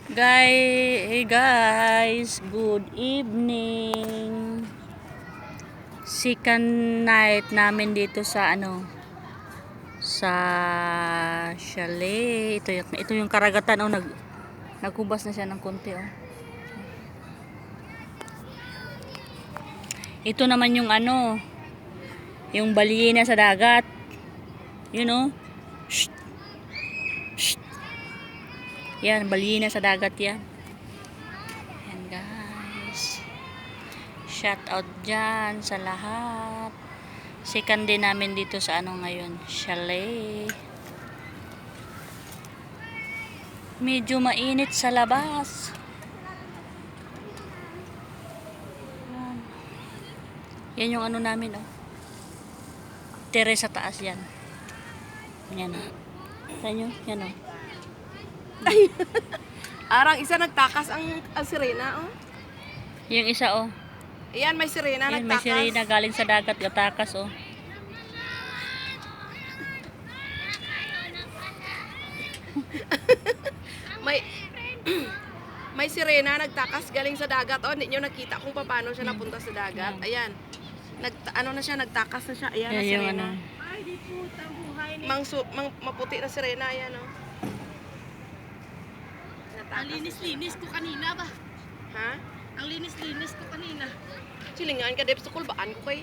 Hey guys, good evening. Second night namin dito sa sa chalet. Ito yung karagatan nagkubas na siya ng konti Ito naman yung yung balyena sa dagat. Shh. Shh. Yan, balyena sa dagat yan. Yan guys. Shout out dyan sa lahat. Second day namin dito sa ngayon, chalet. Medyo mainit sa labas. Yan yung namin terrace sa taas yan. Yan Saan nyo? Yan Ay, arang isa nagtakas ang sirena Yung isa Ayan, may sirena Yan, nagtakas. may sirena galing sa dagat, gatakas may sirena nagtakas galing sa dagat. Hindi nyo nakita kung paano siya napunta sa dagat. Ayan. Na siya, nagtakas na siya. Ayan, na sirena. Ay, di puta, buhay ni. Maputi na sirena, ayan Ang linis-linis ko kanina ba? Ha? Ang linis-linis ko kanina. Silingan ka, Debs, kulbaan ko kay.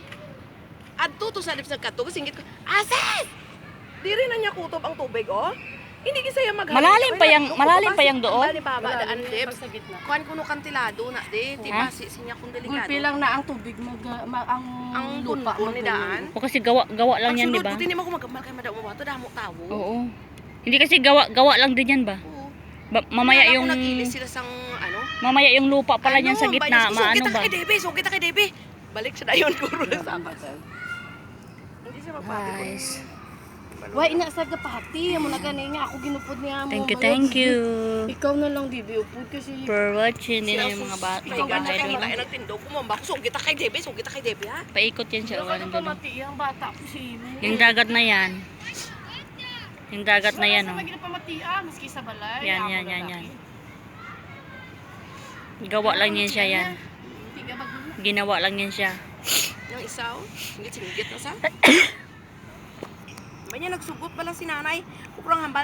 Adto to sa Debs nagkato, singit ko, Ases! Di rin na niya kutob ang tubig, Hindi kasi yung maghalik. Malalim pa yung doon? Malalim pa ba, daan, Debs? Kuhan kuno kantilado na, di. Tibasi, sinya kung delikado. Gulpi lang na ang tubig, Ang lupa punpun ni daan. O kasi gawa lang yan, di ba? Pagsulod, hindi mo ko magamal kay madaw mo ba? Ito, damo tawo. Oo. Hindi kasi gawa lang din yan ba? Oo. Mamaya Kaya yung ako nagilis sila sang mamaya yung lupa pala niyan sa gitna, maano ba? So kita kay Debbie. Balik sa dayon ko ron sa Hindi siya magpati. Guys, Why ina sa gapati mo na gani nga ako ginupod niya mo. thank you Ikaw na lang Bibi upod kasi for watching din yung mga Ikaw ka bahay kay doon. kita nagtindog ko mambak. So kita kay Debbie, ha. Paikot yan siya Ano doon. pamati ang bata ko si mo. Yung dagat na yan. Yung dagat na yan Sa magina pamati maski sa balay. Yan. Gawa lang yan siya yan. Tiga bagulo. Ginawa lang yan siya. Yung isaw, singgit na sa. Ba niya nagsugot pala si nanay. Kuprang hambal